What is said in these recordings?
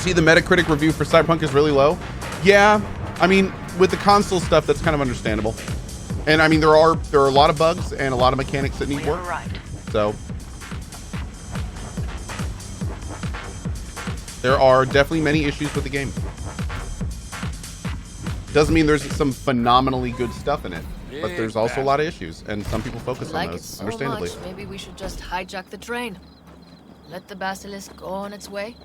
See, the Metacritic review for Cyberpunk is really low. Yeah, I mean, with the console stuff, that's kind of understandable. And I mean, there are a lot of bugs and a lot of mechanics that need work. So there are definitely many issues with the game. Doesn't mean there's some phenomenally good stuff in it, but there's also a lot of issues, and some people focus on those, So understandably. much, maybe we should just hijack the train. Let the basilisk go on its way.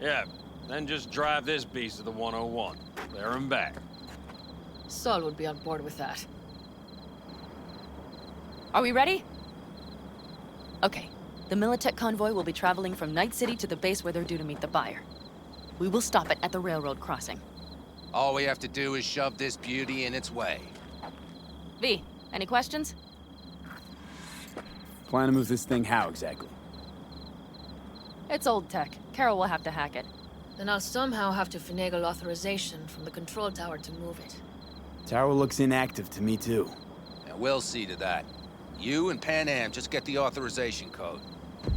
Yeah, then just drive this beast to the 101. There and back. Saul would be on board with that. Are we ready? Okay. The Militech convoy will be traveling from Night City to the base where they're due to meet the buyer. We will stop it at the railroad crossing. All we have to do is shove this beauty in its way. V, any questions? Plan to move this thing how exactly? It's old tech. Carol will have to hack it. Then I'll somehow have to finagle authorization from the control tower to move it. Tower looks inactive to me too. And we'll see to that. You and Panam just get the authorization code.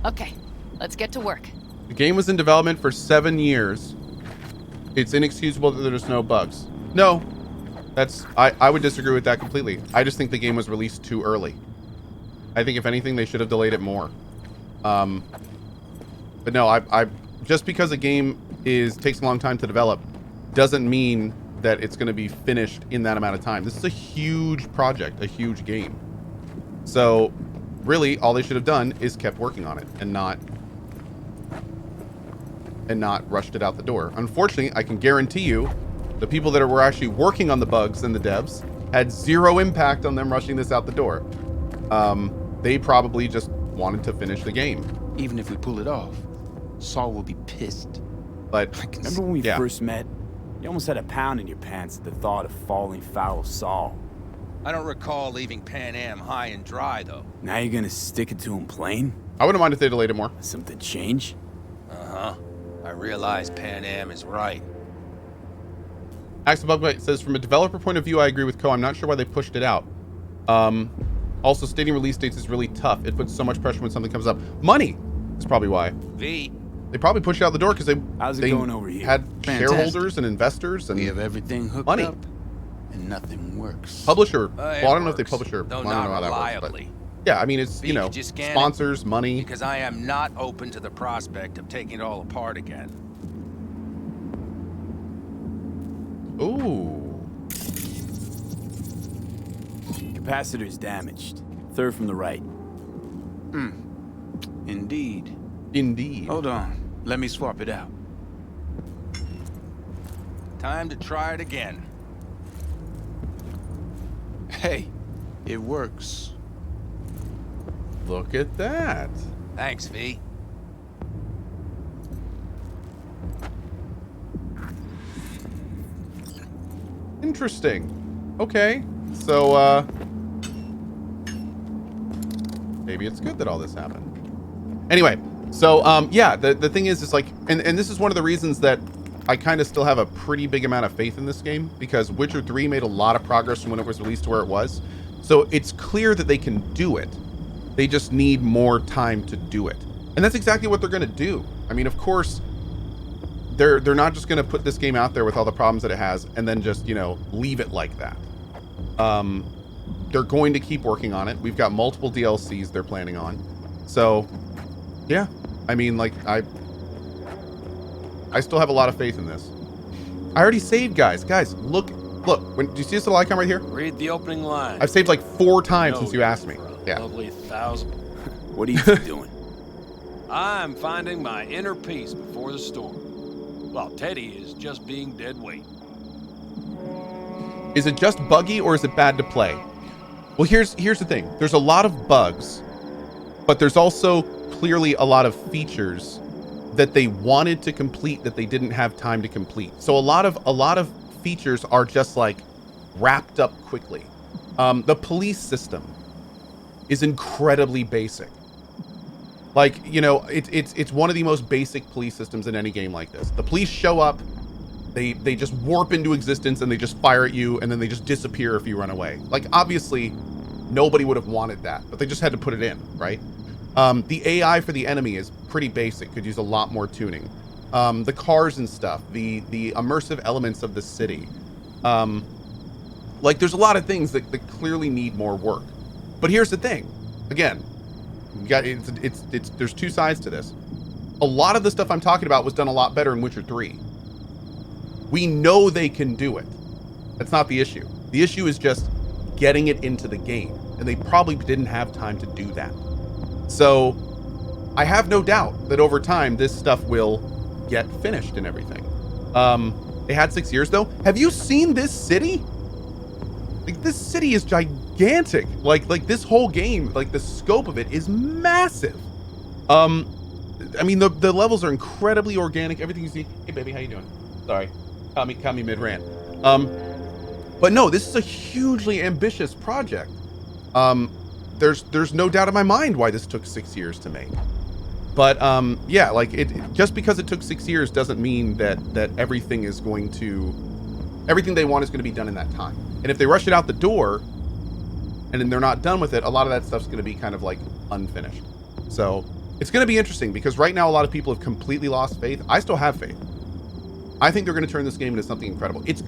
Okay, let's get to work. The game was in development for 7 years. It's inexcusable that there's no bugs. No, I would disagree with that completely. I just think the game was released too early. I think if anything, they should have delayed it more. But no, I just because a game takes a long time to develop doesn't mean that it's going to be finished in that amount of time. This is a huge project, a huge game. So really all they should have done is kept working on it and not rushed it out the door. Unfortunately, I can guarantee you the people that were actually working on the bugs and the devs had zero impact on them rushing this out the door. They probably just wanted to finish the game. Even if we pull it off, Saul will be pissed. But remember when we first met? You almost had a pound in your pants at the thought of falling foul of Saul. I don't recall leaving Panam high and dry, though. Now you're gonna stick it to him plain? I wouldn't mind if they delayed it more. Something change? Uh-huh. I realize Panam is right. Axel Bugbyte says, from a developer point of view, I agree with Cohh. I'm not sure why they pushed it out. Also, stating release dates is really tough. It puts so much pressure when something comes up. Money is probably why. V. They probably pushed it out the door because they going over here? had Fantastic. shareholders and investors and We have everything hooked money. up, and nothing works. Publisher. Well, It I don't know if they works, publish or though I don't know not how that works, but reliably. yeah, I mean it's V, you know could you scan it? sponsors, money. Because I am not open to the prospect of taking it all apart again. Ooh. Capacitor's damaged. Third from the right. Indeed. Indeed. Hold on. Let me swap it out. Time to try it again. Hey, it works. Look at that. Thanks, V. Interesting. Okay. So maybe it's good that all this happened. Anyway, so yeah, the thing is like and this is one of the reasons that I kind of still have a pretty big amount of faith in this game, because Witcher 3 made a lot of progress from when it was released to where it was. So it's clear that they can do it. They just need more time to do it. And that's exactly what they're going to do. I mean, of course, they're not just going to put this game out there with all the problems that it has and then just, you know, leave it like that. They're going to keep working on it. We've got multiple DLCs they're planning on. So, yeah. I mean, like, I still have a lot of faith in this. I already saved, guys. Guys, look. Do you see this little icon right here? Read the opening line. I've saved like 4 times since you asked me. Yeah. Lovely 1,000. What are you doing? I'm finding my inner peace before the storm. While Teddy is just being dead weight. Is it just buggy or is it bad to play? Well, here's the thing. There's a lot of bugs, but there's also clearly a lot of features that they wanted to complete that they didn't have time to complete. So a lot of features are just like wrapped up quickly. The police system is incredibly basic. Like, you know, it's one of the most basic police systems in any game like this. The police show up, they just warp into existence and they just fire at you and then they just disappear if you run away. Like, obviously nobody would have wanted that, but they just had to put it in, right? The AI for the enemy is pretty basic, could use a lot more tuning. the cars and stuff, the immersive elements of the city. Like there's a lot of things that clearly need more work. But here's the thing. Again, you got there's two sides to this. A lot of the stuff I'm talking about was done a lot better in Witcher 3. We know they can do it. That's not the issue. The issue is just getting it into the game. And they probably didn't have time to do that. So I have no doubt that over time, this stuff will get finished and everything. They had 6 years though. Have you seen this city? Like this city is gigantic. Like this whole game, like the scope of it is massive. I mean, the levels are incredibly organic. Everything you see. Hey baby, how you doing? Sorry, caught me mid rant. But no, this is a hugely ambitious project. There's no doubt in my mind why this took 6 years to make. But yeah, like just because it took 6 years doesn't mean that everything is going to, everything they want is going to be done in that time. And if they rush it out the door, and then they're not done with it, a lot of that stuff's going to be kind of like unfinished. So it's going to be interesting because right now a lot of people have completely lost faith. I still have faith. I think they're going to turn this game into something incredible. It's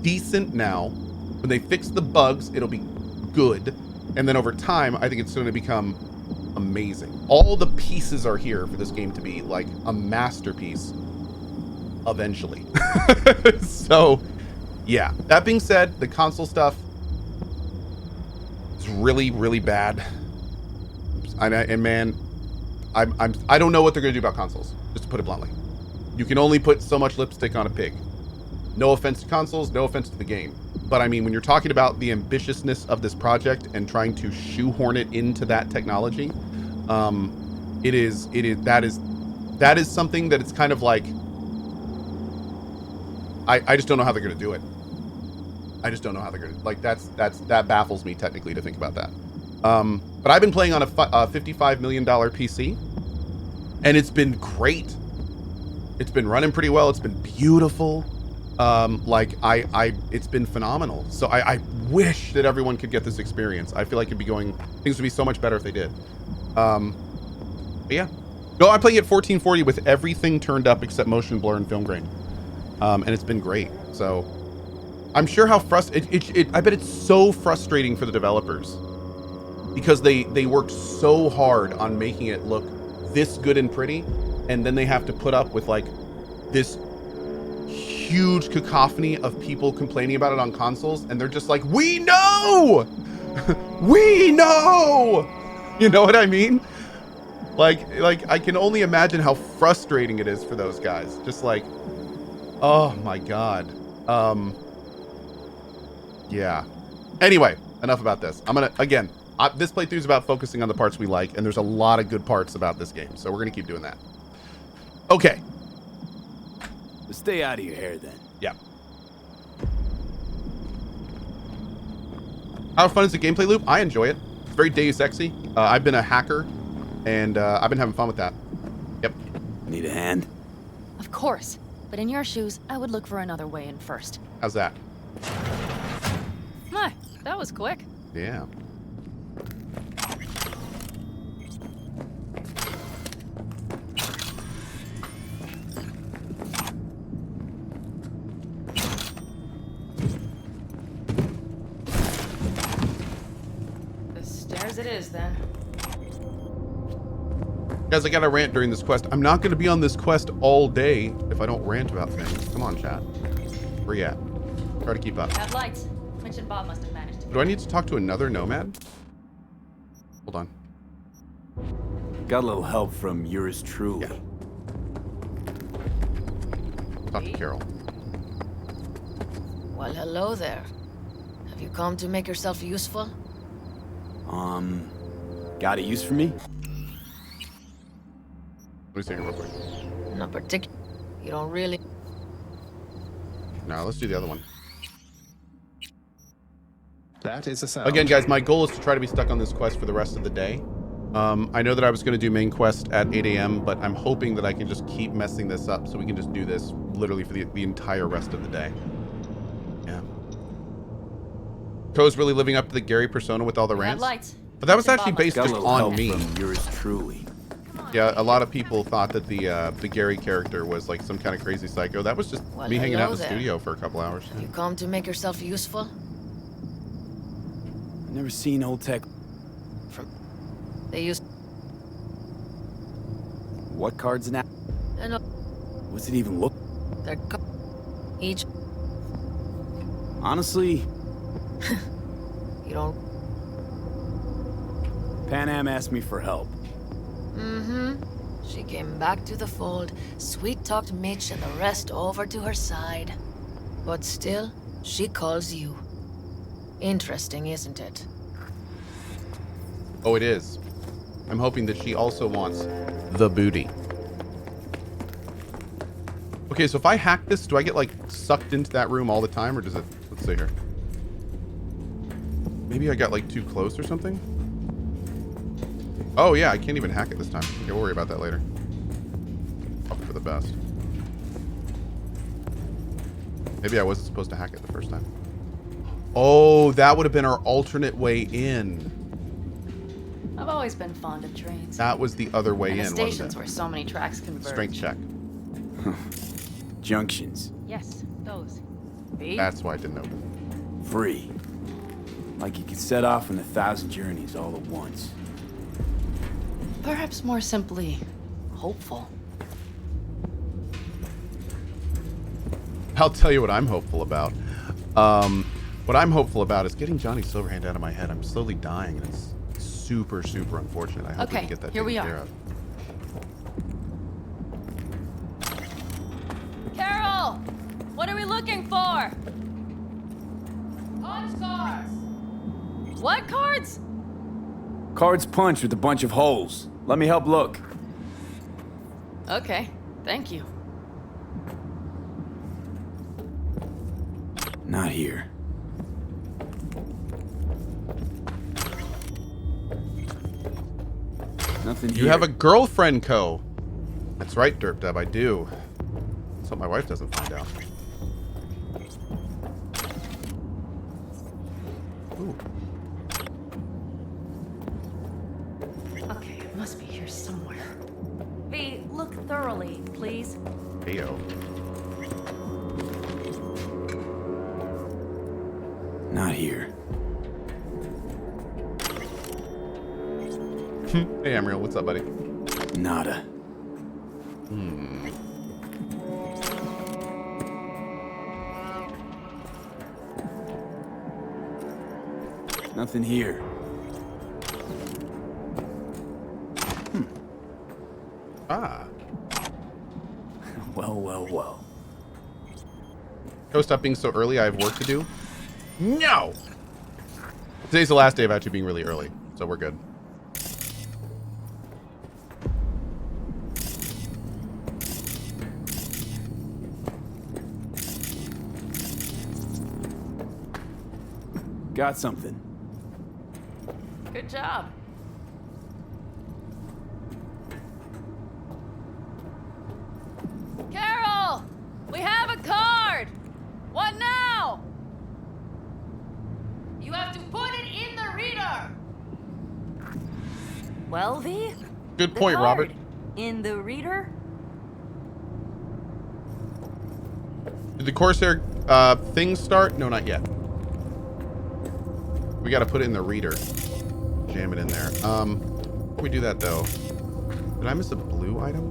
decent now. When they fix the bugs, it'll be good. And then over time, I think it's going to become amazing. All the pieces are here for this game to be like a masterpiece eventually. So yeah, that being said, the console stuff is really, really bad. And man, I don't know what they're going to do about consoles, just to put it bluntly. You can only put so much lipstick on a pig. No offense to consoles, no offense to the game. But I mean, when you're talking about the ambitiousness of this project and trying to shoehorn it into that technology, that is something that it's kind of like, I just don't know how they're going to do it. I just don't know how they're going to, like, that baffles me technically to think about that. But I've been playing on a $55 million PC and it's been great. It's been running pretty well. It's been beautiful. It's been phenomenal. So I wish that everyone could get this experience. I feel like things would be so much better if they did. But yeah. No, I'm playing at 1440 with everything turned up except motion blur and film grain. And it's been great. So I'm sure how I bet it's so frustrating for the developers because they worked so hard on making it look this good and pretty. And then they have to put up with like this huge cacophony of people complaining about it on consoles, and they're just like, we know! We know! You know what I mean? Like I can only imagine how frustrating it is for those guys. Just like, oh my God. Yeah. Anyway, enough about this. This playthrough is about focusing on the parts we like, and there's a lot of good parts about this game, so we're gonna keep doing that. Okay. Stay out of your hair then. Yeah. How fun is the gameplay loop? I enjoy it. It's very Deus Exy. I've been a hacker, and I've been having fun with that. Yep. Need a hand? Of course. But in your shoes, I would look for another way in first. How's that? My, that was quick. Yeah. It is then. Guys, I gotta rant during this quest. I'm not gonna be on this quest all day if I don't rant about things. Come on, chat. Where you at? Try to keep up. Have lights. Mitch and Bob must have managed to. Do I need to talk to another Nomad? Hold on. Got a little help from yours truly. Yeah. Talk to Carol. Well, hello there. Have you come to make yourself useful? Got a use for me? Let me see here real quick. Not particular. You don't really. No, let's do the other one. That is a sound. Again, guys, my goal is to try to be stuck on this quest for the rest of the day. I know that I was going to do main quest at 8 a.m., but I'm hoping that I can just keep messing this up so we can just do this literally for the entire rest of the day. Yeah. Cohh's really living up to the Gary persona with all the rants. Lights. But that was actually based Got a just little on help me. from yours truly. Come Yeah, a lot of people thought that the Gary character was like some kind of crazy psycho. That was just Well, me hanging out in hello the there. studio for a couple hours. You come to make yourself useful? Never seen old tech. They used What cards now? and What's it even look? their each. Honestly, You don't. Panam asked me for help. Mm-hmm. She came back to the fold, sweet-talked Mitch and the rest over to her side. But still, she calls you. Interesting, isn't it? Oh, it is. I'm hoping that she also wants the booty. Okay, so if I hack this, do I get like sucked into that room all the time, or does it? Let's see here. Maybe I got like too close or something. Oh yeah, I can't even hack it this time. Okay, we'll worry about that later. Hope for the best. Maybe I wasn't supposed to hack it the first time. Oh, that would have been our alternate way in. I've always been fond of trains. That was the other way and in, the wasn't stations it? where so many tracks converge. Strength check. Junctions. Yes, those. V? That's why I didn't open. Free. Like you could set off on 1,000 journeys all at once. Perhaps more simply, hopeful. I'll tell you what I'm hopeful about. What I'm hopeful about is getting Johnny Silverhand out of my head. I'm slowly dying, and it's super, super unfortunate. I hope we Okay, can get that here we taken are. care of. Carol! What are we looking for? Punch cards! What cards? Cards punched with a bunch of holes. Let me help look. Okay, thank you. Not here. Nothing here. You have a girlfriend, Cohh. That's right, Derp Dub, I do. Let's hope my wife doesn't find out. Ooh. Okay, it must be here somewhere. V, look thoroughly, please. Ayo. Not here. Hey, Amriel, what's up, buddy? Nada. Nothing here. Ah. Well, well, well. Cohh, stop being so early. I have work to do. No! Today's the last day of actually being really early, so we're good. Got something. Good job. Carol! We have a card! What now? You have to put it in the reader! Well, V? Good the point, card. Robert. In the reader? Did the Corsair thing start? No, not yet. We got to put it in the reader. Jam it in there. Before we do that, though, did I miss a blue item?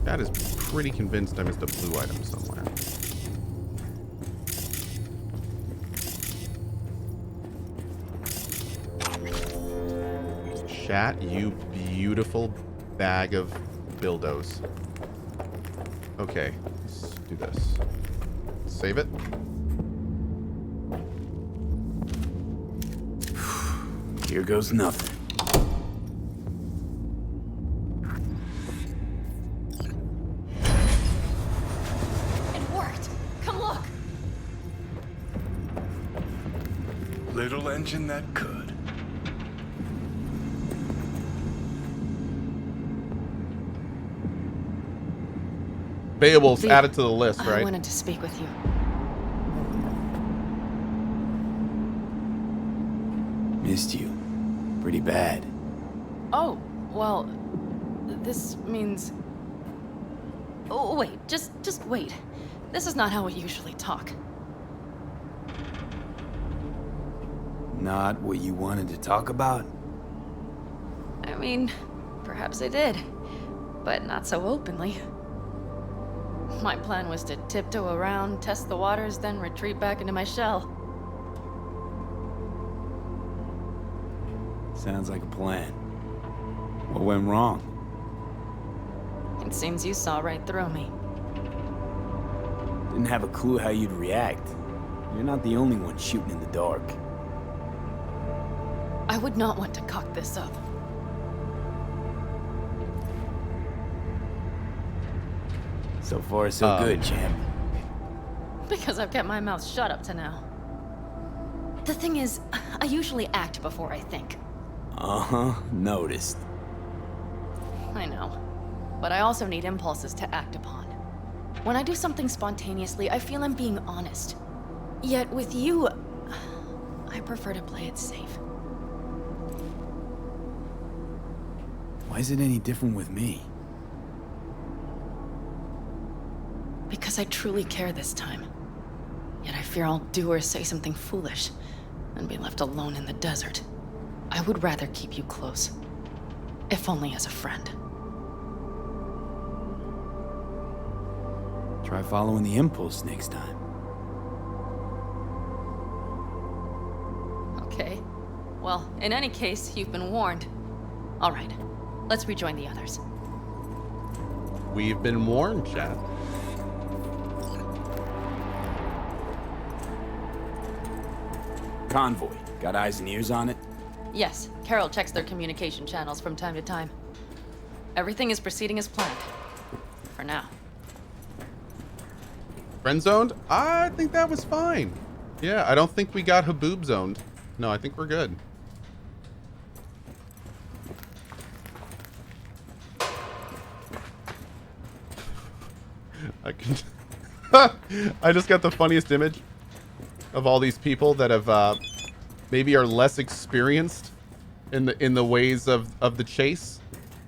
That is pretty convinced I missed a blue item somewhere. Chat, you beautiful bag of dildos. Okay, let's do this. Save it. Here goes nothing. It worked! Come look! Little engine that could. Beowulf's V, added to the list, I right? wanted to speak with you. missed you. Pretty bad. Oh, well, this means... Oh, wait, just wait. This is not how we usually talk. Not what you wanted to talk about? I mean, perhaps I did, but not so openly. My plan was to tiptoe around, test the waters, then retreat back into my shell. Sounds like a plan. What went wrong? It seems you saw right through me. Didn't have a clue how you'd react. You're not the only one shooting in the dark. I would not want to cock this up. So far, so good, champ. Because I've kept my mouth shut up to now. The thing is, I usually act before I think. Uh-huh, noticed. I know. But I also need impulses to act upon. When I do something spontaneously, I feel I'm being honest. Yet with you, I prefer to play it safe. Why is it any different with me? Because I truly care this time. Yet I fear I'll do or say something foolish and be left alone in the desert. I would rather keep you close, if only as a friend. Try following the impulse next time. Okay. Well, in any case, you've been warned. All right, let's rejoin the others. We've been warned, chat. Convoy. Got eyes and ears on it? Yes, Carol checks their communication channels from time to time. Everything is proceeding as planned. For now. Friend zoned? I think that was fine. Yeah, I don't think we got Haboob zoned. No, I think we're good. I can. I just got the funniest image of all these people that have maybe are less experienced in the ways of the chase.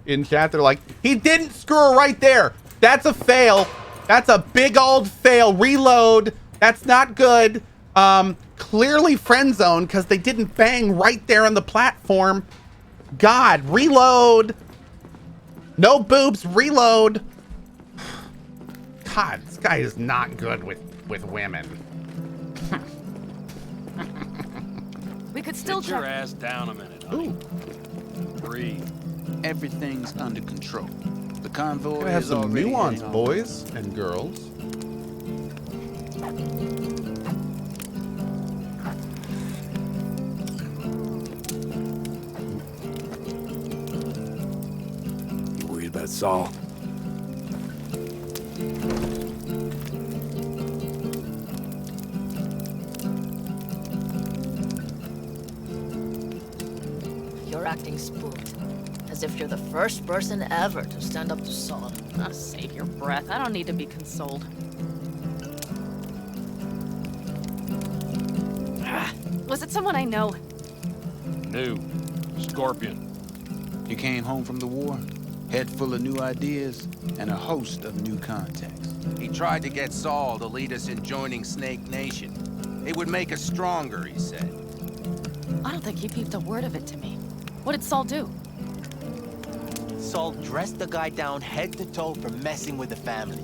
In chat, they're like, he didn't screw her right there. That's a fail. That's a big old fail. Reload. That's not good. Clearly friend zone because they didn't bang right there on the platform. God, reload. No boobs. Reload. God, this guy is not good with women. We could still Get your check. ass down a minute, honey. Breathe. Everything's under control. The convoy Gotta have is some already nuance, heading on. boys and girls. You worried about Saul? You're acting spooked. As if you're the first person ever to stand up to Saul. Oh, save your breath. I don't need to be consoled. Was it someone I know? New. Scorpion. You came home from the war, head full of new ideas, and a host of new contacts. He tried to get Saul to lead us in joining Snake Nation. It would make us stronger, he said. I don't think he peeped a word of it to me. What did Saul do? Saul dressed the guy down head to toe for messing with the family.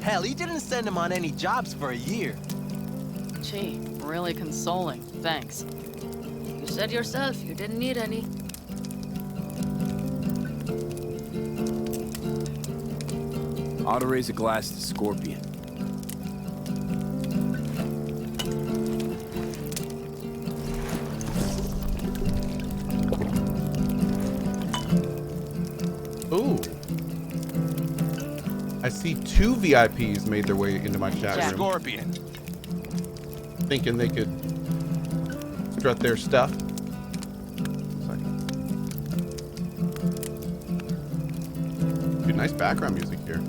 Hell, he didn't send him on any jobs for a year. Gee, really consoling. Thanks. You said yourself you didn't need any. Ought to raise a glass to Scorpion. Ooh. I see 2 VIPs made their way into my chat Jack. room, Scorpion. thinking they could strut their stuff. Dude, nice background music here.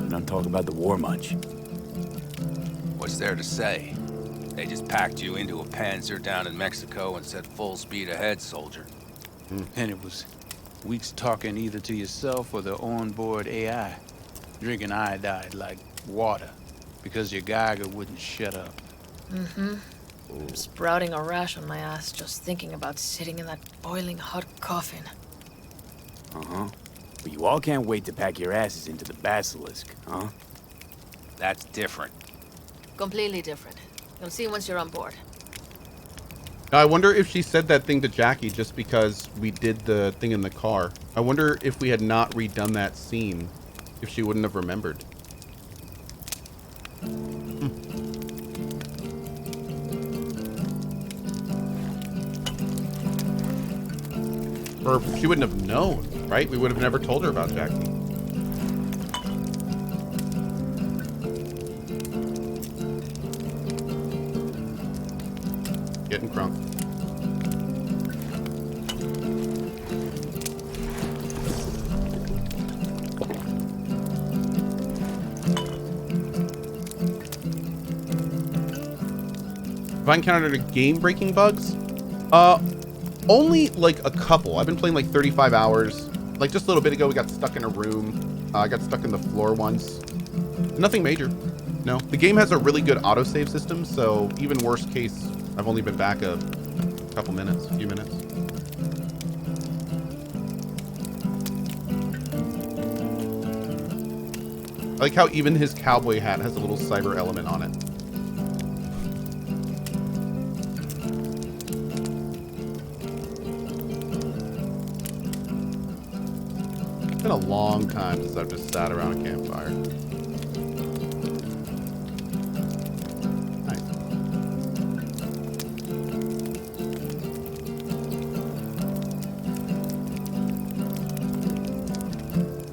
Don't talk about the war much. What's there to say? They just packed you into a Panzer down in Mexico and said full speed ahead, soldier. And it was weeks talking either to yourself or the onboard AI. Drinking iodide like water because your Geiger wouldn't shut up. Mm-hmm. I'm sprouting a rash on my ass just thinking about sitting in that boiling hot coffin. Uh-huh. But you all can't wait to pack your asses into the basilisk, huh? That's different. Completely different. You'll see once you're on board. Now, I wonder if she said that thing to Jackie just because we did the thing in the car. I wonder if we had not redone that scene, if she wouldn't have remembered. Or she wouldn't have known, right? We would have never told her about Jackie. Getting crunk. Have I encountered any game-breaking bugs? Only like a couple. I've been playing like 35 hours. Like just a little bit ago, we got stuck in a room. I got stuck in the floor once. Nothing major. No. The game has a really good autosave system, so even worst case, I've only been back a couple minutes, a few minutes. I like how even his cowboy hat has a little cyber element on it. It's been a long time since I've just sat around a campfire. Nice.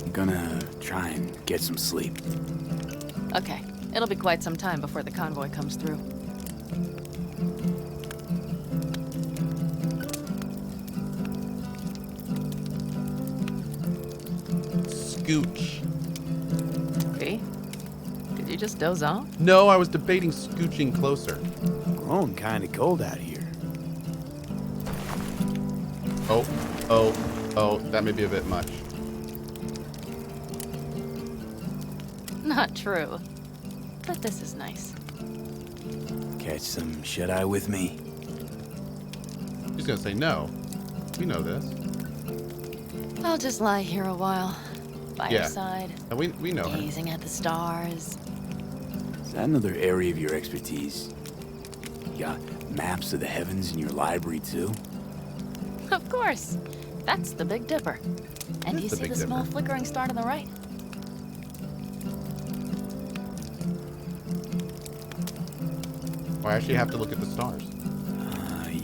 I'm gonna try and get some sleep. Okay, it'll be quite some time before the convoy comes through. Scooch. V? Did you just doze off? No, I was debating scooching closer. Growing kind of cold out here. Oh, that may be a bit much. Not true. But this is nice. Catch some shut-eye with me? She's gonna say no. We know this. I'll just lie here a while. By your side. And we know her. Gazing at the stars. Is that another area of your expertise? You got maps of the heavens in your library, too? Of course. That's the Big Dipper. And you the see Big the small Dipper. flickering star to the right? Oh, I actually have to look at the stars.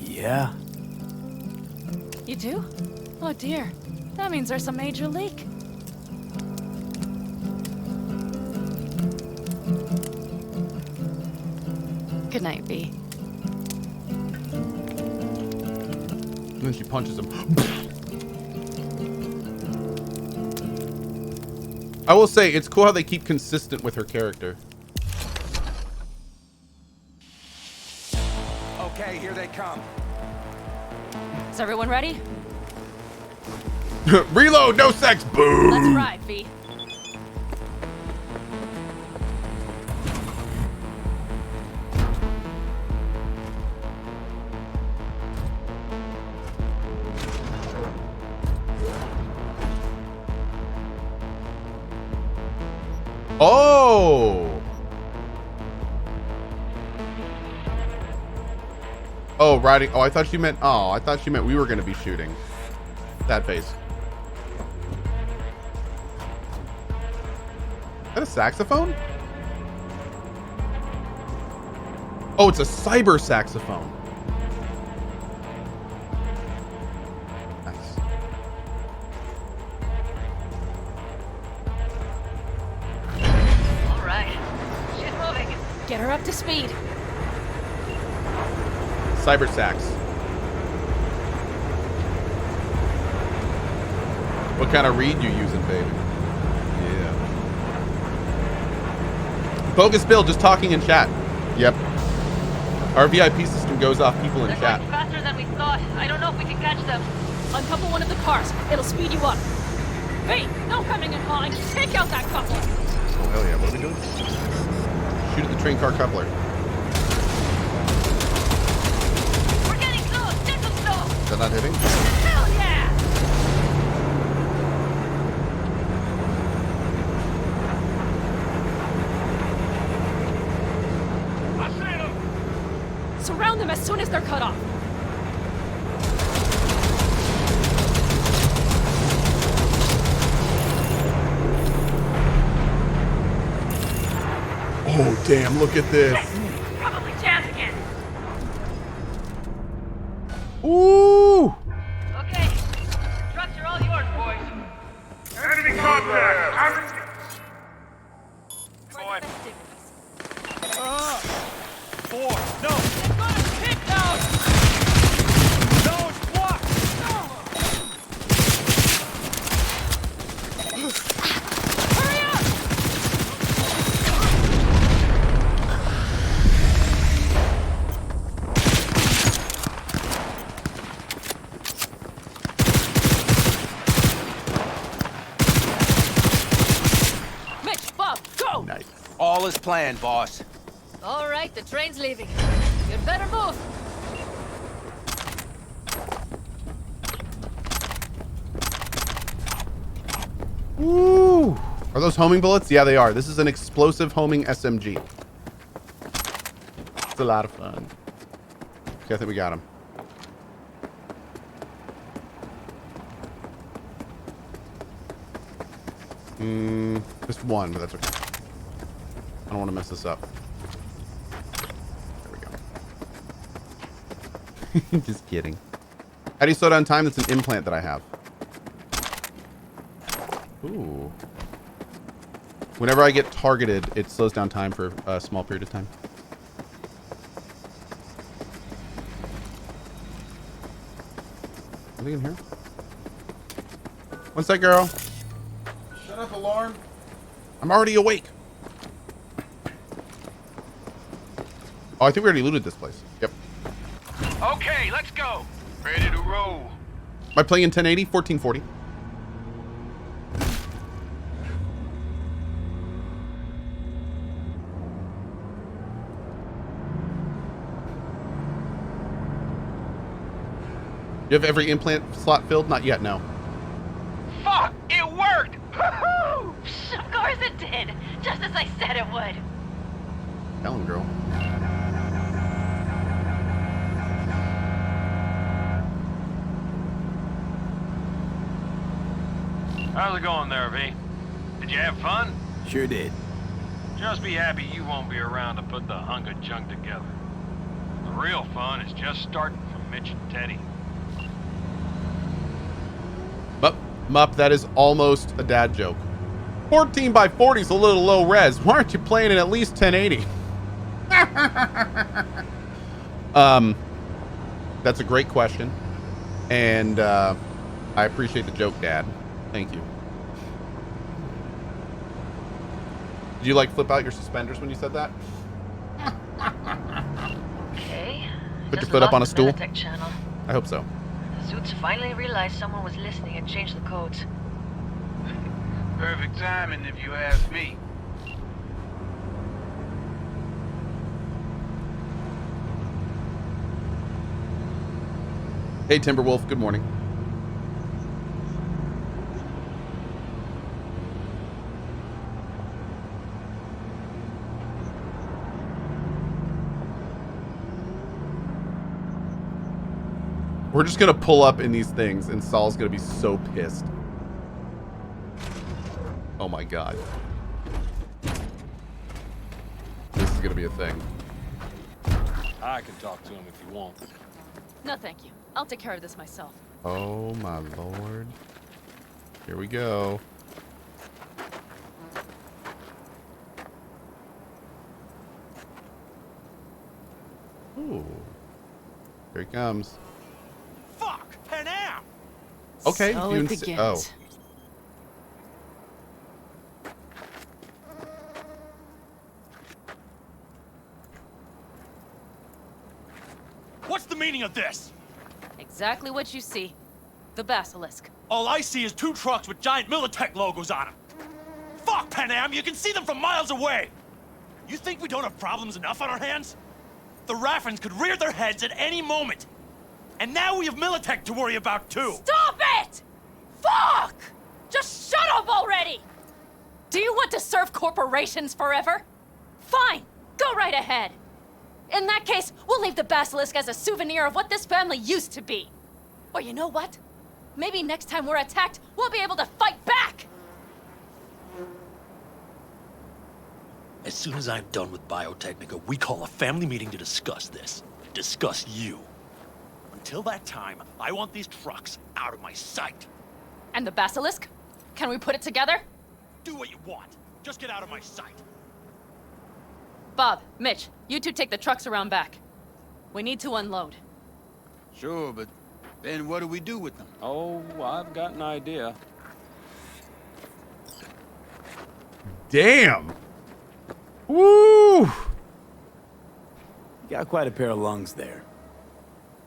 Yeah. You do? Oh dear. That means there's a major leak. Good night, V. And then she punches him. I will say, it's cool how they keep consistent with her character. Okay, here they come. Is everyone ready? Reload, no sex, boom! Let's ride, V. Oh! Oh, riding. Oh, I thought she meant. Oh, I thought she meant we were going to be shooting. That base. Is that a saxophone? Oh, it's a cyber saxophone. Nice. All right. She's moving. Get her up to speed. Cyber sax. What kind of reed you using, baby? Yeah. Bogus Bill just talking in chat. Yep. Our VIP system goes off people in They're chat. going faster than we thought. I don't know if we can catch them. Uncouple one of the cars. It'll speed you up. Hey, no coming and hawing. Take out that coupler. Oh, hell yeah. What are we doing? Shoot at the train car coupler. We're getting close. Get them slow. Is that not hitting? Hell yeah! Surround them as soon as they're cut off. Oh, damn. Look at this. Probably Jazz again. Ooh. Okay. Trucks are all yours, boys. Enemy contact! Boy. Four. No. Pick out! No, it's blocked. Hurry up! Mitch, Bob, go! Nice. All is planned, boss. All right, the train's leaving. You'd better move. Ooh. Are those homing bullets? Yeah, they are. This is an explosive homing SMG. It's a lot of fun. Okay, I think we got him. Just one, but that's okay. I don't want to mess this up. There we go. Just kidding. How do you slow down time? That's an implant that I have. Ooh. Whenever I get targeted, it slows down time for a small period of time. Anything in here? What's that, girl? Shut up, alarm. I'm already awake. Oh, I think we already looted this place. Yep. Okay, let's go. Ready to roll. Am I playing in 1080? 1440. You have every implant slot filled? Not yet, no. Fuck! It worked! Woohoo! Of course it did. Just as I said it would. Tell him, girl. How's it going there, V? Did you have fun? Sure did. Just be happy you won't be around to put the hunk of junk together. The real fun is just starting from Mitch and Teddy. Mup, that is almost a dad joke. 14 by 40 is a little low res. Why aren't you playing in at least 1080? That's a great question. And I appreciate the joke, Dad. Thank you. Did you like flip out your suspenders when you said that? Okay. Put your foot up on a stool? Channel. I hope so. The suits finally realized someone was listening and changed the codes. Perfect timing, if you ask me. Hey, Timberwolf. Good morning. We're just gonna pull up in these things, and Saul's gonna be so pissed. Oh my god. This is gonna be a thing. I can talk to him if you want. No, thank you. I'll take care of this myself. Oh my lord. Here we go. Ooh. Here he comes. Fuck! Panam! Okay. So you it begins. Oh. meaning of this? Exactly what you see. The basilisk. All I see is 2 trucks with giant Militech logos on them. Fuck, Panam, you can see them from miles away. You think we don't have problems enough on our hands? The Raffens could rear their heads at any moment. And now we have Militech to worry about too. Stop it! Fuck! Just shut up already! Do you want to serve corporations forever? Fine, go right ahead. In that case, we'll leave the basilisk as a souvenir of what this family used to be. Or you know what? Maybe next time we're attacked, we'll be able to fight back! As soon as I'm done with Biotechnica, we call a family meeting to discuss this. Discuss you. Until that time, I want these trucks out of my sight. And the basilisk? Can we put it together? Do what you want. Just get out of my sight. Bob, Mitch, you two take the trucks around back. We need to unload. Sure, but then what do we do with them? Oh, I've got an idea. Damn. Woo! You got quite a pair of lungs there.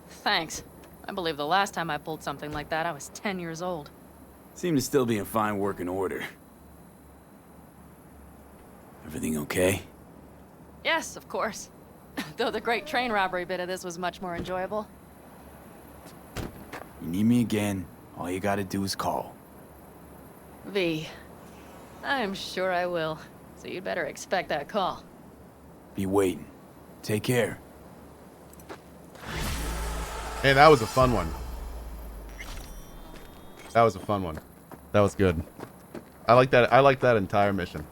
Thanks. I believe the last time I pulled something like that, I was 10 years old. Seem to still be in fine working order. Everything okay? Yes, of course. Though the great train robbery bit of this was much more enjoyable. You need me again, all you gotta do is call. V. I'm sure I will. So you'd better expect that call. Be waiting. Take care. Hey, that was a fun one. That was a fun one. That was good. I like that. I like that entire mission.